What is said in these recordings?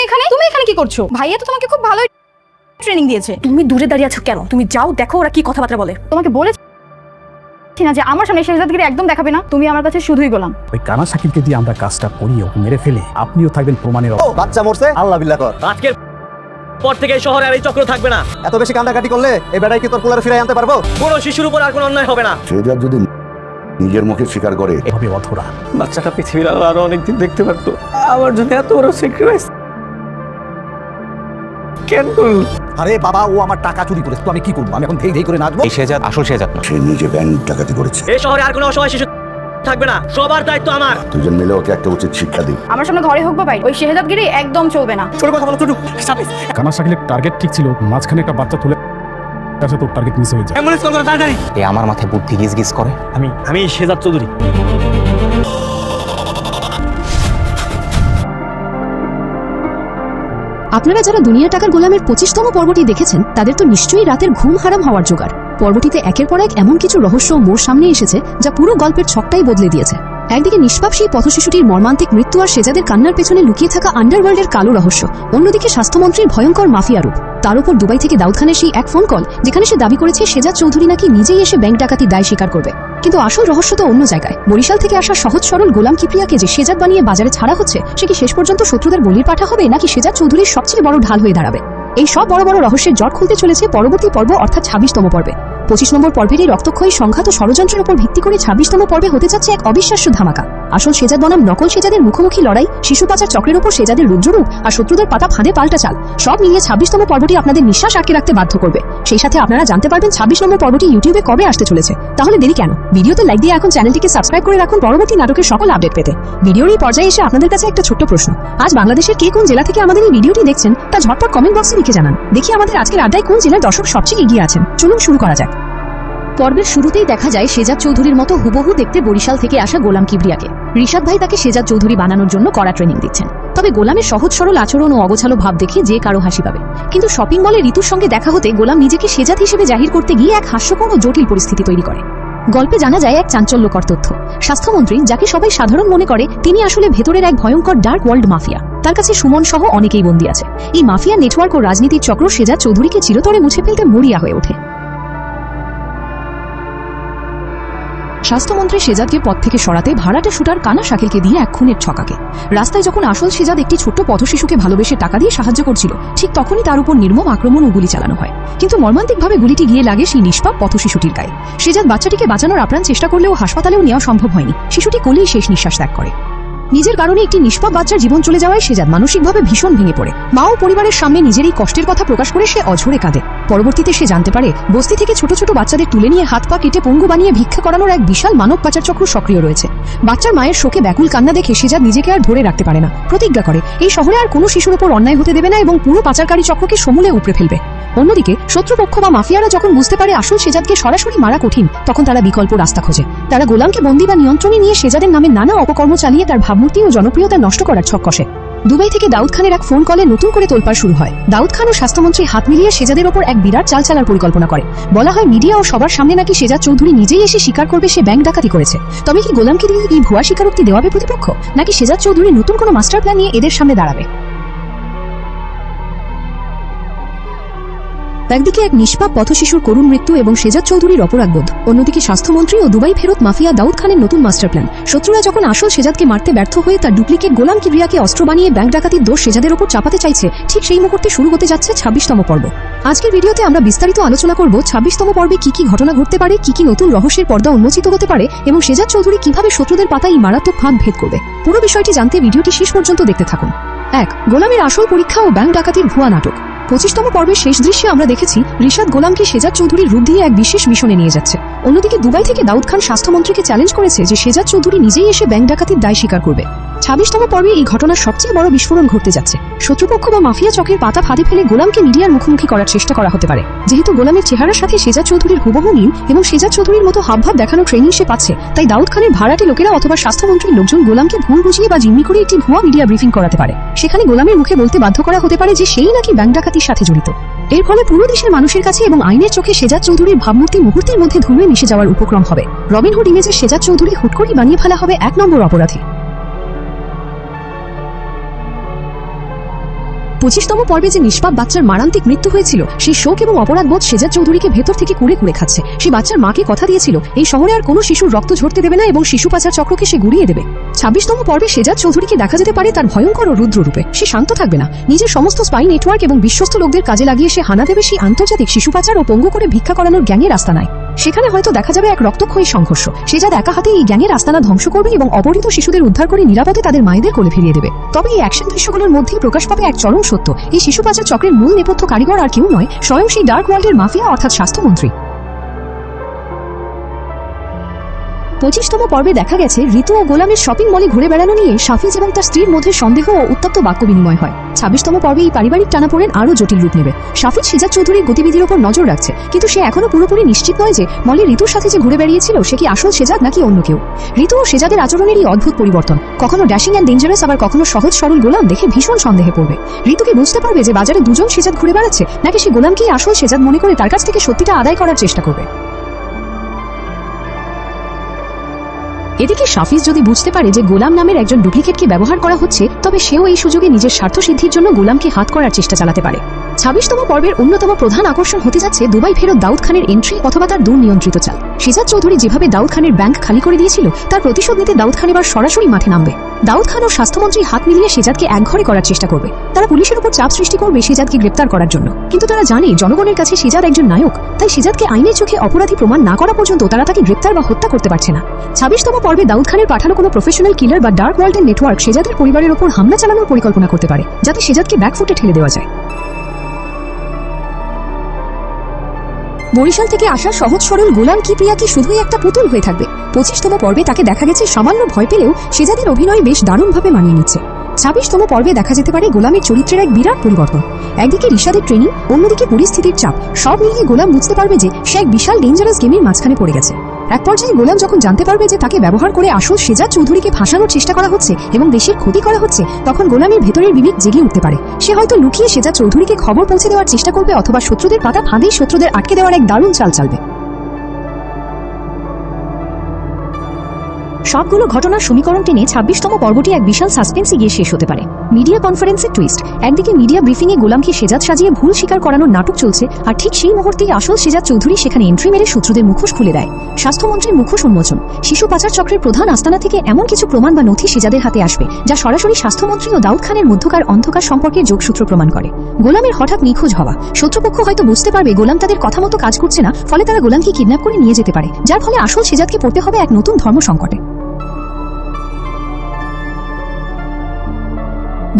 এখানে কি করছো? ভাইয়া তো তোমাকে খুব ভালো ট্রেনিং দিয়েছে। তুমি দূরে দাঁড়িয়ে আছো কেন? তুমি যাও দেখো ওরা কি কথাবার্তা বলে। তোমাকে বলেছি না যে আমার সামনে শেহজাদগিরি একদম দেখাবে না। তুমি আমার কাছে শুধুই গোলাম। ওই কানা শাকিলকে দিয়ে আমরা কাজটা করি, ওকে মেরে ফেলে আপনিও থাকবেন প্রমাণের। ও বাচ্চা মরছে, আল্লাহ বিল্লাহ কর। আজকের পর থেকে এই শহরে আর এই চক্র থাকবে না। এত বেশি কান্দাকাটি করলে এই বেড়াই কি তোর কুলারে ফিরাই আনতে পারবো? কোনো শিশুর উপর আর কোনো অন্যায় হবে না। শেহজাদ যদি নিজের মুখে স্বীকার করে এভাবে অধরা বাচ্চাটা পৃথিবীর আরো অনেকদিন দেখতে পারতো। আমার জন্য এত বড় স্যাক্রিফাইস কেন করল? আরে বাবা, ও আমার টাকা চুরি করেছে, তো আমি কি করবো? আমি এখন ধেই ধেই করে নাচবো? এই শেহজাদ আসল শেহজাদ না। সে নিজে ব্যাংক ডাকাতি করেছে। এই শহরে আর কোনো অসহায় শিশু থাকবে না। সবার দায়িত্ব আমার। দুজন মিলে ওকে একটা উচিত শিক্ষা দিই। আমার সামনে ঘরে হোক বা বাইরে, ওই শেহজাদগিরি একদম চলবে না। ছোট কথা বলো ছোট। কানা শাকিলের টার্গেট ঠিক ছিল, মাঝখানে একটা বাচ্চা তুলে আসে, তোর টার্গেট মিস হয়ে যায়। অ্যাম্বুলেন্স কল করো তাড়াতাড়ি। এ আমার মাথায় বুদ্ধি গিজ গিজ করে। আমি শেহজাদ চৌধুরী। আপনারা যারা দুনিয়া টাকার গোলামের 25তম পর্বটি দেখেছেন তাদের তো নিশ্চয়ই রাতের ঘুম হারাম হওয়ার জোগাড়। পর্বটিতে একের পর এক এমন কিছু রহস্য মোর সামনে এসেছে যা পুরো গল্পের ছকটাই বদলে দিয়েছে। একদিকে নিষ্পাপ সেই পথশিশুটির মর্মান্তিক মৃত্যু আর শেজাদের কান্নার পেছনে লুকিয়ে থাকা আন্ডারওয়ার্ল্ডের কালো রহস্য, অন্যদিকে স্বাস্থ্যমন্ত্রীর ভয়ঙ্কর মাফিয়া রূপ, তার উপর দুবাই থেকে দাউদ খানের সেই এক ফোন কল যেখানে সে দাবি করেছে শেজাদ চৌধুরী নাকি নিজেই এসে ব্যাংক ডাকাতির দায় স্বীকার করবে। কিন্তু আসল রহস্য তো অন্য জায়গায়। বরিশাল থেকে আসা সহজ সরল গোলাম কিপ্রিয়াকে যে শেজাদ বানিয়ে বাজারে ছাড়া হচ্ছে, সে কি শেষ পর্যন্ত শত্রুদের বলির পাঠা হবে নাকি শেজাদ চৌধুরীর সবচেয়ে বড় ঢাল হয়ে দাঁড়াবে? এই সব বড় বড় রহস্যের জট খুলতে চলেছে পরবর্তী পর্ব অর্থাৎ 26তম পর্বে। 25 নম্বর পর্বের এই রক্তক্ষয়ী সংঘাত ও ষড়যন্ত্রের উপর ভিত্তি করে 26তম পর্বে হতে যাচ্ছে এক অবিশ্বাস্য ধামাকা। আসল শেজাদ বনাম নকল শেজাদের মুখোমুখি লড়াই, শিশু পাচার চক্রের উপর শেজাদের রুদ্ররূপ আর শত্রুদের পাতা ফাঁদে পাল্টা চাল, সব মিলিয়ে 26তম পর্বটি আপনাদের নিঃশ্বাস আটকে রাখতে বাধ্য করবে। সেই সাথে আপনারা জানতে পারবেন 26 নম্বর পর্বটি ইউটিউবে কবে আসতে চলেছে। তাহলে দেরি কেন? ভিডিওতে লাইক দিয়ে এখন চ্যানেলটিকে সাবস্ক্রাইব করে রাখুন পরবর্তী নাটকের সকল আপডেট পেতে। ভিডিওর এই পর্যায়ে এসে আপনাদের কাছে একটা ছোট্ট প্রশ্ন। আজ বাংলাদেশের কে কোন জেলা থেকে আমাদের এই ভিডিওটি দেখছেন তা ঝটপট কমেন্ট বক্সে লিখে জানান। দেখি আমাদের আজকের আড্ডায় কোন জেলার দর্শক সবচেয়ে এগিয়ে আছেন। চলুন শুরু করা যাক। পর্বের শুরুতেই দেখা যায় শেজাদ চৌধুরীর মতো হুবহু দেখতে বরিশাল থেকে আসা গোলাম কিবরিয়াকে। রিশাদ ভাই তাকে শেজাদ চৌধুরী বানানোর জন্য কড়া ট্রেনিং দিচ্ছেন। তবে গোলামের সহজ সরল আচরণ ও অগোছালো ভাব দেখে যে কারো হাসি পাবে। কিন্তু শপিং মলে ঋতুর সঙ্গে দেখা হতে গোলাম নিজেকে শেজাদ হিসেবে জাহির করতে গিয়ে এক হাস্যকর ও জটিল পরিস্থিতি তৈরি করে। গল্পে জানা যায় এক চাঞ্চল্যকর তথ্য। স্বাস্থ্যমন্ত্রী, যাকে সবাই সাধারণ মনে করে, তিনি আসলে ভেতরের এক ভয়ঙ্কর ডার্ক ওয়ার্ল্ড মাফিয়া। তার কাছে সুমন সহ অনেকেই বন্দী আছে। এই মাফিয়া নেটওয়ার্ক ও রাজনীতির চক্র শেজাদ চৌধুরীকে চিরতরে মুছে ফেলতে মরিয়া হয়ে ওঠে। স্বাস্থ্যমন্ত্রী শেজাদকে পথ থেকে সরাতে ভাড়াটে শুটার কানা শাকিলকে দিয়ে এক খুনের ছকাকে। রাস্তায় যখন আসল শেজাদ একটি ছোট্ট পথশিশুকে ভালোবেসে টাকা দিয়ে সাহায্য করছিল, ঠিক তখনই তার উপর নির্মম আক্রমণ ও গুলি চালানো হয়। কিন্তু মর্মান্তিকভাবে গুলিটি গিয়ে লাগে সেই নিষ্পাপ পথশিশুটির গায়ে। শেজাদ বাচ্চাটিকে বাঁচানোর আপ্রাণ চেষ্টা করলেও হাসপাতালেও নেওয়া সম্ভব হয়নি। শিশুটি কোলেই শেষ নিঃশ্বাস ত্যাগ করে। নিজের কারণে একটি নিষ্পাপ বাচ্চার জীবন চলে যাওয়ায় শেজাদ মানসিকভাবে ভীষণ ভেঙে পড়ে। মা ও পরিবারের সামনে নিজের এই কষ্টের কথা প্রকাশ করে সে অঝরে কাঁদে। পরবর্তীতে সে জানতে পারে বস্তি থেকে ছোট ছোট বাচ্চাদের তুলে নিয়ে হাত পা কেটে পঙ্গু বানিয়ে ভিক্ষা করানোর এক বিশাল মানব পাচার চক্র সক্রিয় রয়েছে। বাচ্চার মায়ের শোকে ব্যাকুল কান্না দেখে শেজাদ নিজেকে আর ধরে রাখতে পারে না। প্রতিজ্ঞা করে এই শহরে আর কোনো শিশুর উপর অন্যায় হতে দেবে না এবং পুরো পাচারকারী চক্রকে সমূলে উপড়ে ফেলবে। অন্যদিকে শত্রুপক্ষ বা মাফিয়ারা যখন বুঝতে পারে আসল শেজাদকে সরাসরি মারা কঠিন, তখন তারা বিকল্প রাস্তা খোঁজে। তারা গোলামকে বন্দী বা নিয়ন্ত্রণে নিয়ে শেজাদের নামে নানা অপকর্ম চালিয়ে তার ভাবমূর্তি ও জনপ্রিয়তা নষ্ট করার ছক কষে। দুবাই থেকে দাউদ খানের এক ফোন কলে নতুন করে তোলপাড় শুরু হয়। দাউদ খান ও স্বাস্থ্যমন্ত্রী হাত মিলিয়ে শেজাদের ওপর এক বিরাট চাল চালার পরিকল্পনা করে। বলা হয় মিডিয়া ও সবার সামনে নাকি শেজাদ চৌধুরী নিজেই এসে স্বীকার করবে সে ব্যাংক ডাকাতি করেছে। তবে কি গোলামকে দিয়ে এই ভুয়া স্বীকারোক্তি দেওয়াবে প্রতিপক্ষ, নাকি শেজাদ চৌধুরী নতুন কোনো মাস্টার প্ল্যান নিয়ে এদের সামনে দাঁড়াবে? একদিকে এক নিষ্পাপ পথশিশুর করুণ মৃত্যু এবং শেজাদ চৌধুরীর অপরাধবোধ, অন্যদিকে স্বাস্থ্যমন্ত্রী ও দুবাই ফেরত মাফিয়া দাউদ খানের নতুন মাস্টার প্ল্যান। শত্রুরা যখন আসল শেজাদকে মারতে ব্যর্থ হয়ে তার ডুপ্লিকেট গোলাম কিবরিয়াকে অস্ত্র বানিয়ে ব্যাংক ডাকাতির দোষ শেজাদের উপর চাপাতে চাইছে, ঠিক সেই মুহূর্তে শুরু হতে যাচ্ছে 26তম পর্ব। আজকের ভিডিওতে আমরা বিস্তারিত আলোচনা করব 26তম পর্বে কি কি ঘটনা ঘটতে পারে, কি কি নতুন রহস্যের পর্দা উন্মোচিত হতে পারে এবং শেজাদ চৌধুরী কিভাবে শত্রুদের পাতায় এই মারাত্মক ফাঁদ ভেদ করবে। পুরো বিষয়টি জানতে ভিডিওটি শেষ পর্যন্ত দেখতে থাকুন। 1. গোলামের আসল পরীক্ষা ও ব্যাংক ডাকাতির ভুয়া নাটক। 25তম পর্বের শেষ দৃশ্যে আমরা দেখেছি রিশাদ গোলামকে শেজাদ চৌধুরীর রূপ দিয়ে এক বিশেষ মিশনে নিয়ে যাচ্ছে। অন্যদিকে দুবাই থেকে দাউদ খান স্বাস্থ্যমন্ত্রীকে চ্যালেঞ্জ করেছে যে শেজাদ চৌধুরী নিজেই এসে ব্যাংক ডাকাতির দায় স্বীকার করবে। 26তম পর্বে এই ঘটনার সবচেয়ে বড় বিস্ফোরণ ঘটতে যাচ্ছে। শত্রুপক্ষ বা মাফিয়া চক্রের পাতা ফাঁদে ফেলে গোলামকে মিডিয়ার মুখোমুখি করার চেষ্টা করা হতে পারে। যেহেতু গোলামের চেহারার সাথে শেজাদ চৌধুরীর হুবহু মিল এবং শেজাদ চৌধুরীর মতো হাবভাব দেখানো ট্রেনিং সে পাচ্ছে, তাই দাউদ খানের ভাড়াটে লোকেরা অথবা স্বাস্থ্যমন্ত্রীর লোকজন গোলামকে ভুল বুঝিয়ে বা জিম্মি করে একটি ভুয়া মিডিয়া ব্রিফিং করাতে পারে। সেখানে গোলামের মুখে বলতে বাধ্য করা হতে পারে যে সেই নাকি ব্যাংক ডাকাতির সাথে জড়িত। এর ফলে পুরো দেশের মানুষের কাছে এবং আইনের চোখে শেজাদ চৌধুরীর ভাবমূর্তি মুহূর্তের মধ্যে ধুয়ে মিশে যাওয়ার উপক্রম হবে। রবিনহুড ইমেজের শেজাদ চৌধুরী হুট করে বানিয়ে ফেলা হবে 1 নম্বর অপরাধী। 25তম পর্বে যে নিষ্পাপ বাচ্চার মারান্তিক মৃত্যু হয়েছিল সেই শোক এবং অপরাধবোধ সেজাদ চৌধুরীকে ভেতর থেকে কুড়ে কুড়ে খাচ্ছে। সে বাচ্চার মাকে কথা দিয়েছিল এই শহরে আর কোনো শিশুর রক্ত ঝরতে দেবে না এবং শিশু পাচার চক্রকে সে গুড়িয়ে দেবে। 26তম পর্বে সেজাদ চৌধুরীকে দেখা যেতে পারে তার ভয়ঙ্কর ও রুদ্র রূপে। সে শান্ত থাকবে না, নিজের সমস্ত স্পাই নেটওয়ার্ক এবং বিশ্বস্ত লোকদের কাজে লাগিয়ে সে হানা দেবে সেই আন্তর্জাতিক শিশু পাচার ও পঙ্গু করে ভিক্ষা করানোর গ্যাংয়ের আস্তানায়। সেখানে হয়তো দেখা যাবে এক রক্তক্ষয়ী সংঘর্ষ। সেজাদ একা হাতে এই গ্যাংয়ের আস্তানা ধ্বংস করবে এবং অপহৃত শিশুদের উদ্ধার করে নিরাপদে তাদের মায়েদের কোলে ফিরিয়ে দেবে। তবে এই অ্যাকশন দৃশ্যগুলোর মধ্যেই প্রকাশ পাবে এক চরম সত্য, এই শিশু পাচার চক্রের মূল নেপথ্য কারিগর আর কেউ নয়, স্বয়ং সেই ডার্ক ওয়ার্ল্ডের মাফিয়া অর্থাৎ স্বাস্থ্যমন্ত্রী। 25তম পর্বে দেখা গেছে ঋতু ও গোলামের শপিং মলে ঘুরে বেড়ানো নিয়ে সাফিজ এবং তার স্ত্রীর মধ্যে সন্দেহ ও উত্তপ্ত বাক্য বিনিময় হয়। 26তম পর্বে এই পারিবারিক টানাপোড়েন আরও জটিল রূপ নেবে। সাফিজ সেজাদ চৌধুরীর গতিবিধির উপর নজর রাখছে, কিন্তু সে এখনো পুরোপুরি নিশ্চিত নয় যে মলে ঋতুর সাথে যে ঘুরে বেরিয়েছিল সে কি আসল সেজাদ নাকি অন্য কেউ। ঋতু ও সেজাদের আচরণেরই অদ্ভুত পরিবর্তন, কখনো ড্যাশিং অ্যান্ড ডেঞ্জারাস আবার কখনো সহজ সরল গোলাম দেখে ভীষণ সন্দেহে পড়বে। ঋতু কি বুঝতে পারবে যে বাজারে দুজন সেজাদ ঘুরে বেড়াচ্ছে, নাকি সে গোলামকেই আসল সেজাদ মনে করে তার কাছ থেকে সত্যিটা আদায় করার চেষ্টা করবে। এদিকে সাফিজ যদি বুঝতে পারে যে গোলাম নামের একজন ডুপ্লিকেটকে ব্যবহার করা হচ্ছে, তবে সেও এই সুযোগে নিজের স্বার্থ সিদ্ধির জন্য গোলামকে হাত করার চেষ্টা চালাতে পারে। 26তম পর্বের অন্যতম প্রধান আকর্ষণ হতে যাচ্ছে দুবাই ফেরত দাউদ খানের এন্ট্রি অথবা তার দুর্নিয়ন্ত্রিত চাল। সেজাদ চৌধুরী যেভাবে দাউদ খানের ব্যাংক খালি করে দিয়েছিল তার প্রতিশোধ নিতে দাউদ খান এবার সরাসরি মাঠে নামবে। দাউদ খান ও স্বাস্থ্যমন্ত্রী হাত মিলিয়ে সেজাদকে একঘরে করার চেষ্টা করবে। তারা পুলিশের উপর চাপ সৃষ্টি করবে সেজাদকে গ্রেপ্তার করার জন্য, কিন্তু তারা জানে জনগণের কাছে সেজাদ একজন নায়ক, তাই সেজাদকে আইনের চোখে অপরাধী প্রমাণ না করা পর্যন্ত তারা তাকে গ্রেপ্তার বা হত্যা করতে পারছে না। 26তম পর্বে দাউদ খানের পাঠানো কোনো প্রফেশনাল কিলার বা ডার্ক ওয়ার্ল্ডের নেটওয়ার্ক সেজাদের পরিবারের উপর হামলা চালানোর পরিকল্পনা করতে পারে, যাতে সেজাদকে ব্যাকফুটে ঠেলে দেওয়া যায়। বরিশাল থেকে আসা সহজ সরল গোলাম কি প্রিয়া কি শুধুই একটা পুতুল হয়ে থাকবে? 25তম পর্বে তাকে দেখা গেছে সামান্য ভয় পেলেও সেজাদের অভিনয় বেশ দারুণভাবে মানিয়ে নিচ্ছে। 26তম পর্বে দেখা যেতে পারে গোলামের চরিত্রের এক বিরাট পরিবর্তন। একদিকে রিশাদের ট্রেনিং, অন্যদিকে পরিস্থিতির চাপ, সব মিলিয়ে গোলাম বুঝতে পারবে যে সে এক বিশাল ডেঞ্জারাস গেমের মাঝখানে পড়ে গেছে। এক পর্যায়ে গোলাম যখন জানতে পারবে যে তাকে ব্যবহার করে আসল সেজাদ চৌধুরীকে ফাঁসানোর চেষ্টা করা হচ্ছে এবং দেশের ক্ষতি করা হচ্ছে, তখন গোলামের ভেতরের বিবেক জেগে উঠতে পারে। সে হয়তো লুকিয়ে সেজাদ চৌধুরীকে খবর পৌঁছে দেওয়ার চেষ্টা করবে অথবা শত্রুদের পাতা ফাঁদেই শত্রুদের আটকে দেওয়ার এক দারুণ চাল চালবে। সবগুলো ঘটনার সমীকরণ টেনে 26তম পর্বটি এক বিশাল সাসপেন্সে গিয়ে শেষ হতে পারে। মিডিয়া কনফারেন্সের টুইস্ট, একদিকে মিডিয়া ব্রিফিংয়ে গোলামকে সেজাদ সাজিয়ে ভুল স্বীকার করানোর নাটক চলছে, আর ঠিক সেই মুহূর্তেই আসল সেজাদ চৌধুরী সেখানে এন্ট্রি মেরে শত্রুদের মুখোশ খুলে দেয়। স্বাস্থ্যমন্ত্রীর মুখোশ উন্মোচন, শিশু পাচার চক্রের প্রধান আস্তানা থেকে এমন কিছু প্রমাণ বা নথি সেজাদের হাতে আসবে যা সরাসরি স্বাস্থ্যমন্ত্রী ও দাউদ খানের মধ্যকার অন্ধকার সম্পর্কের যোগসূত্র প্রমাণ করে। গোলামের হঠাৎ নিখোঁজ হওয়া, শত্রুপক্ষ হয়তো বুঝতে পারবে গোলাম তাদের কথা মতো কাজ করছে না, ফলে তারা গোলামকে কিডন্যাপ করে নিয়ে যেতে পারে, যার ফলে আসল সেজাদকে পড়তে হবে এক নতুন ধর্ম সংকটে।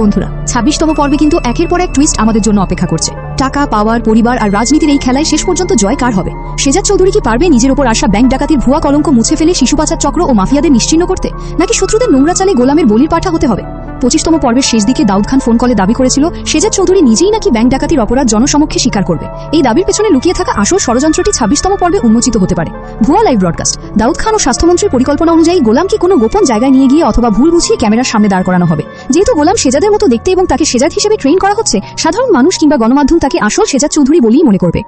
বন্ধুরা, 26তম পর্বে কিন্তু একের পর এক টুইস্ট আমাদের জন্য অপেক্ষা করছে। টাকা, পাওয়ার, পরিবার আর রাজনীতির এই খেলায় শেষ পর্যন্ত জয় কার হবে? সেজাদ চৌধুরী কি পারবে নিজের ওপর আসা ব্যাংক ডাকাতির ভুয়া কলঙ্ক মুছে ফেলে শিশু পাচার চক্র ও মাফিয়াদের নিশ্চিহ্ন করতে, নাকি শত্রুদের নোংরা চালে গোলামের বলির পাঠা হতে হবে? 25তম পর্বের শেষ দিকে দাউদ খান ফোন কলে দাবি করেছিল সেজাদ চৌধুরী নিজেই নাকি ব্যাংক ডাকাতির অপরাধ জনসমক্ষে স্বীকার করবে। এই দাবির পেছনে লুকিয়ে থাকা আসল ষড়যন্ত্রটি 26তম পর্বে উন্মোচিত হতে পারে। ভুয়া লাইভ ব্রডকাস্ট, দাউদ খান ও স্বাস্থ্যমন্ত্রীর পরিকল্পনা অনুযায়ী গোলামকে কোনো গোপন জায়গায় নিয়ে গিয়ে অথবা ভুল বুঝিয়ে ক্যামেরার সামনে দাঁড় করানো হবে। যেহেতু গোলাম সেজাদের মতো দেখতে এবং তাকে সেজাদ হিসেবে ট্রেন করা হচ্ছে, সাধারণ মানুষ কিংবা গণমাধ্যম তাকে আসল সেজাদ চৌধুরী বলেই মনে করবে।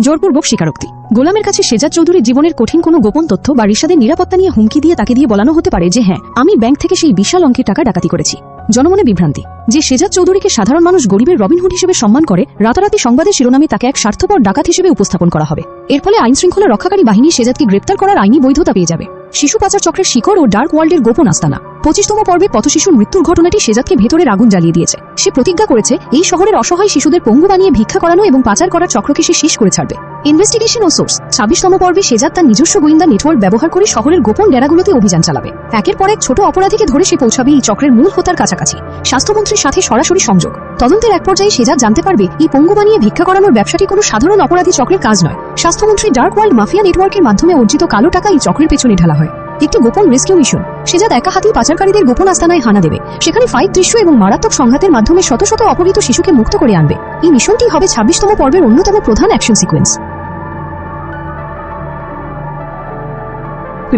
জোরপূর্বক স্বীকারোক্তি, গোলামের কাছে সেজাদ চৌধুরীর জীবনের কঠিন কোনো গোপন তথ্য বা রিশাদের নিরাপত্তা নিয়ে হুমকি দিয়ে তাকে দিয়ে বলানো হতে পারে যে হ্যাঁ, আমি ব্যাংক থেকে সেই বিশাল অঙ্কের টাকা ডাকাতি করেছি। জনমনে বিভ্রান্তি, যে সেজাদ চৌধুরীকে সাধারণ মানুষ গরিবের রবিনহুড হিসেবে সম্মান করে, রাতারাতি সংবাদের শিরোনামে তাকে এক স্বার্থপর ডাকাত হিসেবে উপস্থাপন করা হবে। এর ফলে আইন শৃঙ্খলা রক্ষাকারী বাহিনী সেজাদকে গ্রেপ্তার করার আইনি বৈধতা পেয়ে যাবে। শিশু পাচার চক্রের শিকড় ও ডার্ক ওয়ার্ল্ডের গোপন আস্তানা। 25তম পর্বে পথশিশুর মৃত্যুর ঘটনাটি সেজাদকে ভেতরের আগুন জ্বালিয়ে দিয়েছে। সে প্রতিজ্ঞা করেছে এই শহরের অসহায় শিশুদের পঙ্গু বানিয়ে ভিক্ষা করানো এবং পাচার করার চক্রকে সে শেষ করে ছাড়বে। ইনভেস্টিগেশন ও সোর্স, 26তম পর্বে সেজাদ তার নিজস্ব গোয়েন্দা নেটওয়ার্ক ব্যবহার করে শহরের গোপন ডেরাগুলোতে অভিযান চালাবে। একের পর এক ছোট অপরাধীকে ধরে সে পৌঁছাবে এই চক্রের মূল হোতার কাছাকাছি। স্বাস্থ্যমন্ত্রীর সাথে সরাসরি সংযোগ, তদন্তের এক পর্যায়ে সেজাদ জানতে পারবে এই পঙ্গু বানিয়ে ভিক্ষা করানোর ব্যবসাটি কোনো সাধারণ অপরাধী চক্রের কাজ নয়। স্বাস্থ্যমন্ত্রী ডার্ক ওয়ার্ল্ড মাফিয়া নেটওয়ার্কের মাধ্যমে অর্জিত কালো টাকা এই চক্রের পেছনে ঢালা হয়। একটি গোপন রেস্কিউ মিশন, সেজাদ একা হাতেই পাচারকারীদের গোপন আস্তানায় হানা দেবে। সেখানে ফাইট দৃশ্য এবং মারাত্মক সংঘাতের মাধ্যমে শত শত অপহৃত শিশুকে মুক্ত করে আনবে। এই মিশনটি হবে 26তম পর্বের অন্যতম প্রধান অ্যাকশন সিকোয়েন্স।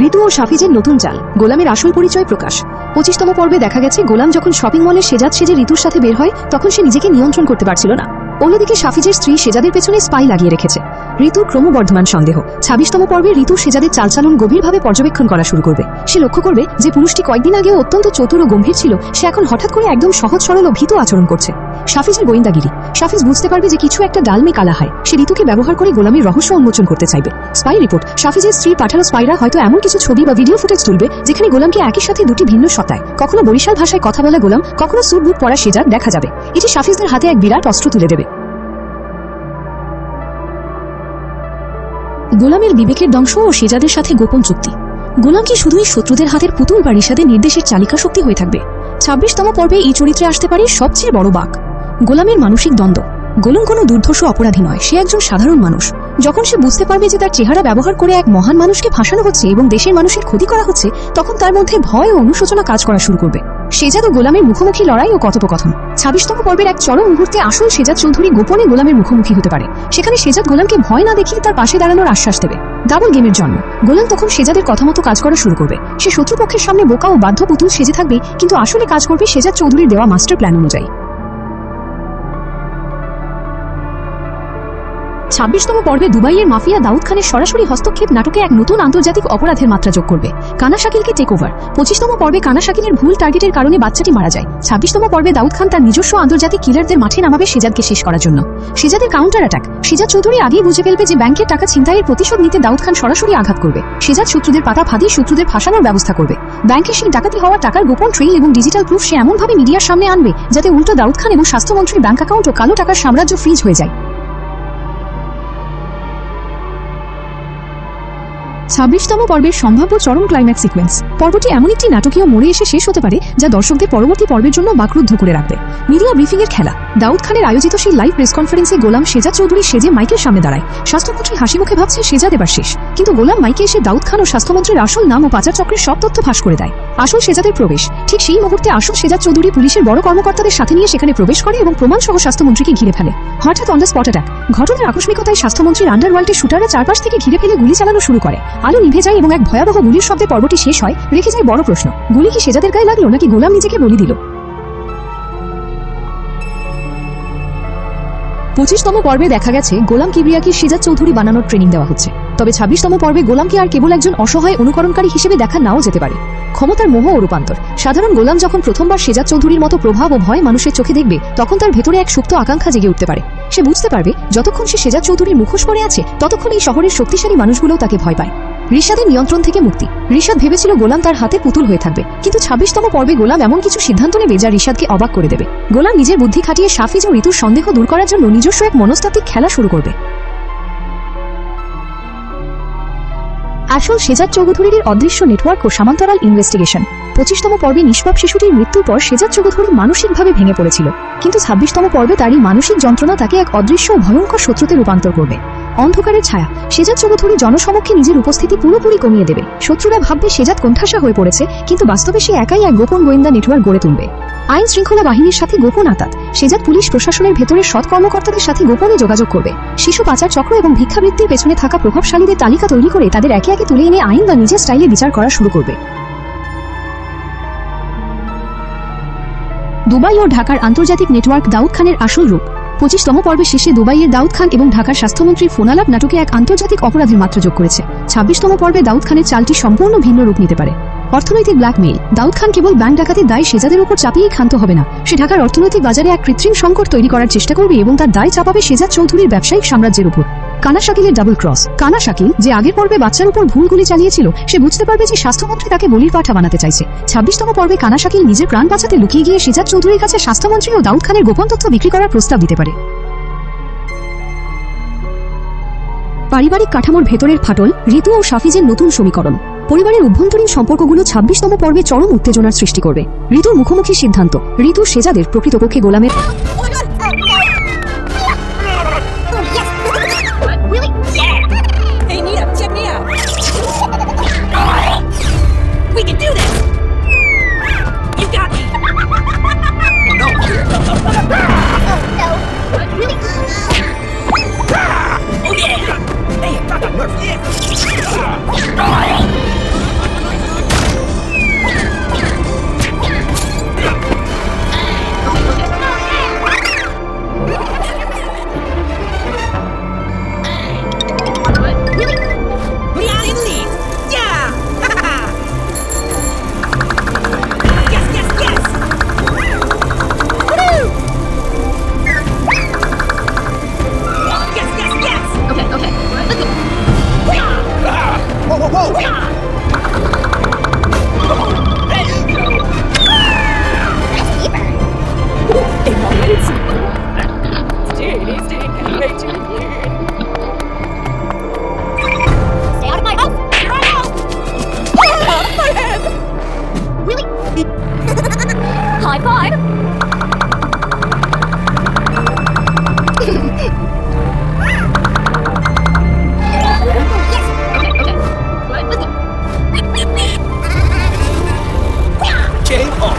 ঋতু ও সাফিজের নতুন চাল, গোলামের আসল পরিচয় প্রকাশ। 25তম পর্বে দেখা গেছে গোলাম যখন শপিং মলে সেজাদ সেজে ঋতুর সাথে বের হয়, তখন সে নিজেকে নিয়ন্ত্রণ করতে পারছিল না। অন্যদিকে সাফিজের স্ত্রী সেজাদের পেছনে স্পাই লাগিয়ে রেখেছে। ঋতুর ক্রমবর্ধমান সন্দেহ। 26তম পর্বে ঋতু সেজাদের চালচালন গভীরভাবে পর্যবেক্ষণ করা শুরু করবে। সে লক্ষ্য করবে যে পুরুষটি কয়েকদিন আগেও অত্যন্ত চতুর ও গম্ভীর ছিল, সে এখন হঠাৎ করে একদম সহজ সরল ও ভীত আচরণ করছে। সাফিজের গোয়েন্দাগিরি। সাফিজ বুঝতে পারবে যে কিছু একটা ডালমে কালা হয়। সে ঋতুকে ব্যবহার করে গোলামের রহস্য উন্মোচন করতে চাইবে। Spy report. সাফিজের স্ত্রী পাঠানো স্পাইরা হয়তো এমন কিছু ছবি বা ভিডিও ফুটেজ তুলবে যেখানে গোলামকে একই সাথে দুটি ভিন্ন সত্তায়, কখনো বরিশাল ভাষায় কথা বলা গোলাম, কখনো স্যুট বুট পরা সেজাদ দেখা যাবে। এটি সাফিজদের হাতে এক বিরাট অস্ত্র তুলে দেবে। গোলামের বিবেকের দংশ ও সেজাদের সাথে গোপন চুক্তি। গোলাম কি শুধুই শত্রুদের হাতের পুতুল বা রিশাদের নির্দেশের চালিকা শক্তি হয়ে থাকবে? 26তম পর্বে এই চরিত্রে আসতে পারে সবচেয়ে বড় বাঁক, গোলামের মানসিক দ্বন্দ্ব। গোলাম কোনো দুর্ধর্ষ অপরাধী নয়, সে একজন সাধারণ মানুষ। যখন সে বুঝতে পারবে যে তার চেহারা ব্যবহার করে এক মহান মানুষকে ফাঁসানো হচ্ছে এবং দেশের মানুষের ক্ষতি করা হচ্ছে, তখন তার মধ্যে ভয় ও অনুশোচনা কাজ করা শুরু করবে। সেজাদ ও গোলামের মুখোমুখি লড়াই ও কথোপকথন। 26তম পর্বের এক চরম মুহূর্তে আসল সেজাদ চৌধুরী গোপনে গোলামের মুখোমুখি হতে পারে। সেখানে সেজাদ গোলামকে ভয় না দেখিয়ে তার পাশে দাঁড়ানোর আশ্বাস দেবে। ডাবল গেমের জন্ম। গোলাম তখন সেজাদের কথা মতো কাজ করা শুরু করবে। সে শত্রুপক্ষের সামনে বোকা ও বাধ্য পুতুল সেজে থাকবে, কিন্তু আসলে কাজ করবে সেজাদ চৌধুরীর দেওয়া মাস্টার প্ল্যান অনুযায়ী। 26তম পর্বে দুবাইয়ের মাফিয়া দাউদ খানের সরাসরি হস্তক্ষেপ নাটকে এক নতুন আন্তর্জাতিক অপরাধের মাত্রা যোগ করবে। কানা শাকিলকে টেক ওভার। 25তম পর্বে কানা শাকিলের ভুল টার্গেটের কারণে বাচ্চাটি মারা যায়। 26তম পর্বে দাউদ খান তার নিজস্ব আন্তর্জাতিক কিলারদের মাঠে নামাবে সেজাদকে শেষ করার জন্য। সেজাদের কাউন্টার অ্যাটাক। সেজাদ চৌধুরী আগেই বুঝে ফেলবে যে ব্যাংকের টাকা ছিনতাইয়ের প্রতিশোধ নিতে দাউদ খান সরাসরি আঘাত করবে। সেজাদ শত্রুদের পাতা ফাঁদিয়ে শত্রুদের ফাঁসানোর ব্যবস্থা করবে। ব্যাংকে সেই ডাকাতি হওয়া টাকার গোপন ট্রেইল এবং ডিজিটাল প্রুফ সে এমনভাবে মিডিয়ার সামনে আনবে যাতে উল্টো দাউদ খান এবং স্বাস্থ্যমন্ত্রীর ব্যাংক অ্যাকাউন্ট ও কালো টাকার সাম্রাজ্য ফ্রিজ হয়ে যায়। 26তম পর্বের সম্ভাব্য চরম ক্লাইম্যাক্স সিকোয়েন্স। পর্বটি এমন একটি নাটকীয় মোড়ে এসে শেষ হতে পারে যা দর্শকদের পরবর্তী পর্বের জন্য বাকরুদ্ধ করে রাখবে। মিডিয়া ব্রিফিং এর খেলা। দাউদ খানের আয়োজিত সেই লাইভ প্রেস কনফারেন্সে গোলাম সেজাদ চৌধুরী সেজে মাইকের সামনে দাঁড়ায়। স্বাস্থ্যমন্ত্রী হাসি মুখে ভাবছে সেজাদ এবার শেষ, কিন্তু গোলাম মাইকে এসে দাউদ খান ও স্বাস্থ্যমন্ত্রীর আসল নাম ও পাচার চক্রের সব তথ্য ফাঁস করে দেয়। আসল সেজাদের প্রবেশ। ঠিক সেই মুহূর্তে আসল সেজাদ চৌধুরী পুলিশের বড় কর্মকর্তাদের সাথে নিয়ে সেখানে প্রবেশ করে এবং প্রমাণ সহ স্বাস্থ্যমন্ত্রীকে ঘিরে ফেলে। হঠাৎ অন দ্য স্পট অ্যাটাক। ঘটনার আকস্মিকতায় স্বাস্থ্যমন্ত্রীর আন্ডারওয়ার্ল্ডের শুটাররা চারপাশ থেকে ঘিরে ফেলে গুলি চালানো শুরু করে। আলো নিভে যায় এবং এক ভয়াবহ গুলির শব্দে পর্বটি শেষ হয়। রেখে যায় বড় প্রশ্ন, গুলি কি সেজাদের গায়ে লাগলো নাকি গোলাম নিজেকে বলি দিল? 25তম পর্বে দেখা গেছে গোলাম কিবরিয়াকে সেজাদ চৌধুরী বানানোর ট্রেনিং দেওয়া হচ্ছে। তবে 26তম পর্বে গোলামকে আর কেবল একজন অসহায় অনুকরণকারী হিসেবে দেখা নাও যেতে পারে। ক্ষমতার মোহ ও রূপান্তর। সাধারণ গোলাম যখন প্রথমবার সেজাদ চৌধুরীর মতো প্রভাব ও ভয় মানুষের চোখে দেখবে, তখন তার ভেতরে এক সুপ্ত আকাঙ্ক্ষা জেগে উঠতে পারে। সে বুঝতে পারবে যতক্ষণ সে সেজাদ চৌধুরীর মুখোশ পরে আছে, ততক্ষণ এই শহরের শক্তিশালী মানুষগুলোও তাকে ভয় পায়। রিশাদের নিয়ন্ত্রণ থেকে মুক্তি। রিশাদ ভেবেছিল গোলাম তার হাতে পুতুল হয়ে থাকবে, কিন্তু 26তম পর্বে গোলাম এমন কিছু সিদ্ধান্ত নেবে যা রিশাদকে অবাক করে দেবে। গোলাম নিজের বুদ্ধি খাটিয়ে সাফিজ ও ঋতুর সন্দেহ দূর করার জন্য নিজস্ব এক মনস্তাত্ত্বিক খেলা শুরু করবে। আসল সেজাদ চৌধুরীর অদৃশ্য নেটওয়ার্ক ও সমান্তরাল ইনভেস্টিগেশন। 25তম পর্বে নিষ্পাপ শিশুটির মৃত্যুর পর সেজাদ চৌধুরী মানসিকভাবে ভেঙে পড়েছিল, কিন্তু 26তম পর্বে তারই মানসিক যন্ত্রণা তাকে এক অদৃশ্য ও ভয়ঙ্কর শত্রুতে রূপান্তর করবে। অন্ধকারের ছায়া। সেজাদ চৌধুরী জনসমক্ষে নিজের উপস্থিতি পুরোপুরি কমিয়ে দেবে। শত্রুরা ভাববে সেজাদ কোণঠাসা হয়ে পড়েছে, কিন্তু বাস্তবে সে একাই এক গোপন গোয়েন্দা নেটওয়ার্ক গড়ে তুলবে। আইন শৃঙ্খলা বাহিনীর সাথে গোপন আতাত। সেজাদ পুলিশ প্রশাসনের ভেতরের সৎ কর্মকর্তাদের সাথে গোপনে যোগাযোগ করবে। শিশু পাচার চক্র এবং ভিক্ষাবৃত্তির পেছনে থাকা প্রভাবশালীদের তালিকা তৈরি করে তাদের একে একে তুলে এনে আইন বা নিজের স্টাইলে বিচার করা শুরু করবে। দুবাই ও ঢাকার আন্তর্জাতিক নেটওয়ার্ক। দাউদ খানের আসল রূপ। 25তম পর্বে শেষে দুবাইয়ের দাউদ খান এবং ঢাকার স্বাস্থ্যমন্ত্রীর ফোনালাপ নাটকে এক আন্তর্জাতিক অপরাধের মাত্রা যোগ করেছে। 26তম পর্বে দাউদ খানের চালটি সম্পূর্ণ ভিন্ন রূপ নিতে পারে। অর্থনৈতিক ব্ল্যাকমেইল। দাউদ খান কেবল ব্যাংক ডাকাতির দায় সেজাদের উপর চাপিয়েই ক্ষান্ত হবে না, সে ঢাকার অর্থনৈতিক বাজারে এক কৃত্রিম সংকট তৈরি করার চেষ্টা করবে এবং তার দায় চাপাবে সেজাদ চৌধুরীর ব্যবসায়িক সাম্রাজ্যের উপর। কানা শাকিলের ডাবল ক্রস। কানা শাকিল, যে আগের পর্বে বাচ্চার উপর ভুল গুলি চালিয়েছিল, সে বুঝতে পারবে যে স্বাস্থ্যমন্ত্রী তাকে বলির পাঠা বানাতে চাইছে। 26তম পর্বে কানা শাকিল নিজের প্রাণ বাঁচাতে লুকিয়ে গিয়ে সেজাদ চৌধুরীর কাছে স্বাস্থ্যমন্ত্রী ও দাউদ খানের গোপন তথ্য বিক্রি করার প্রস্তাব দিতে পারে। পারিবারিক কাঠামোর ভেতরের ফাটল। ঋতু ও সাফিজের নতুন সমীকরণ। পরিবারের অভ্যন্তরীণ সম্পর্কগুলো 26তম পর্বে চরম উত্তেজনার সৃষ্টি করবে। ঋতুর মুখোমুখি সিদ্ধান্ত। ঋতু সেজাদের প্রকৃতপক্ষে গোলামের। High five! Game on.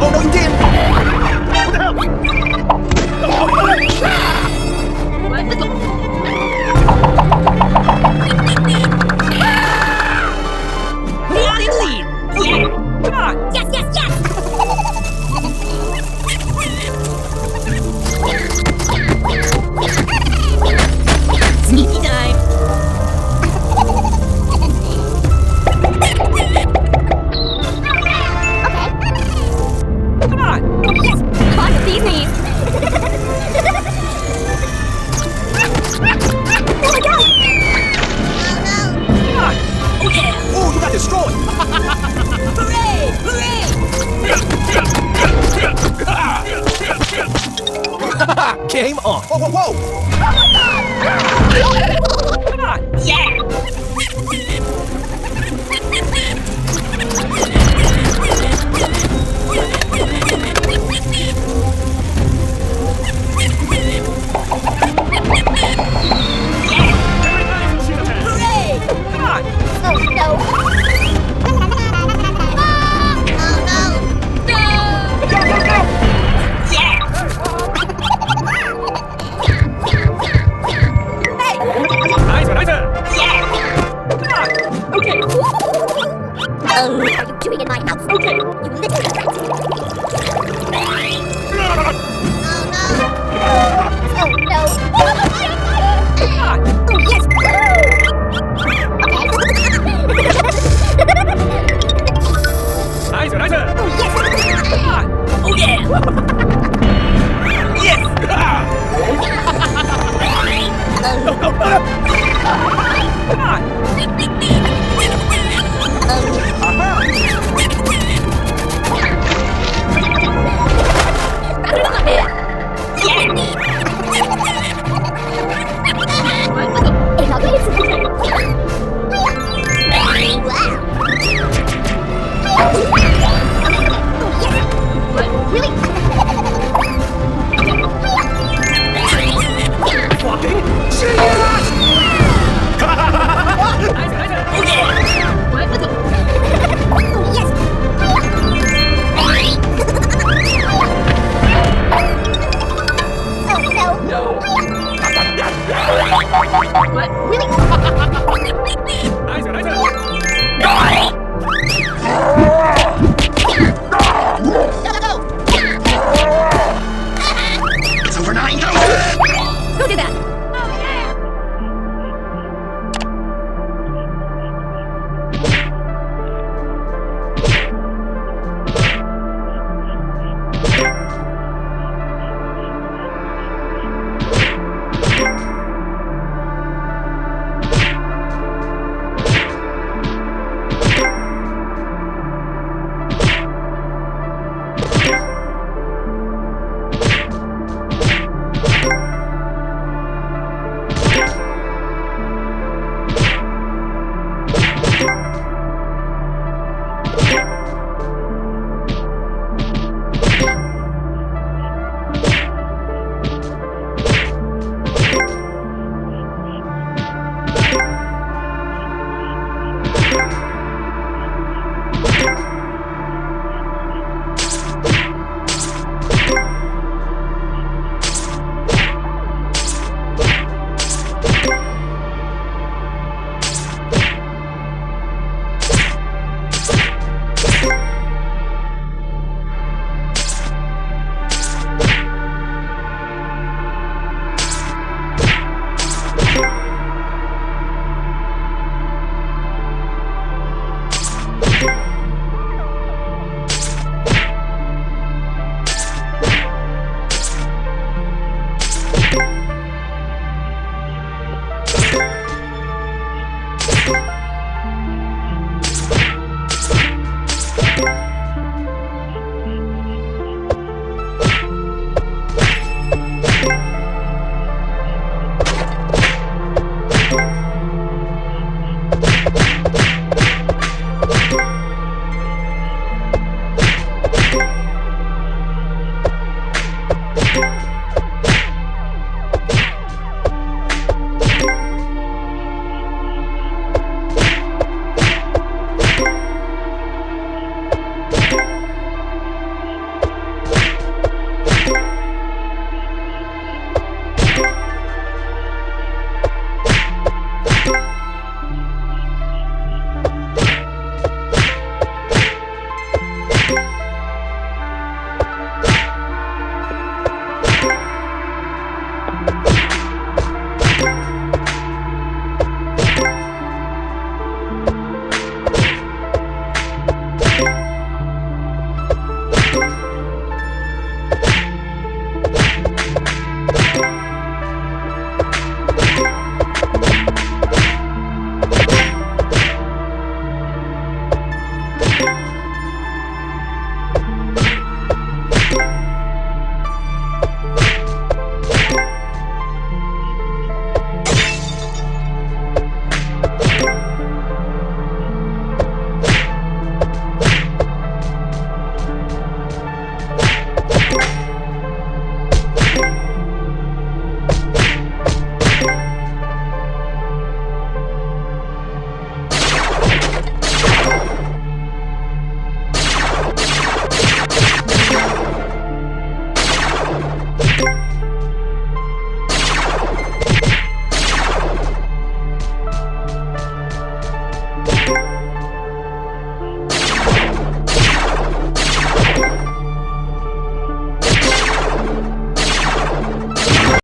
Oh no, you didn't! What the hell? Oh, you got destroyed! Game on. Whoa, whoa, whoa! Nice, nice. Oh, are you doing in my house? Okay. You little rat. Oh no. Oh yes. Nice, nice. Oh yes. Oh yeah. Yes. না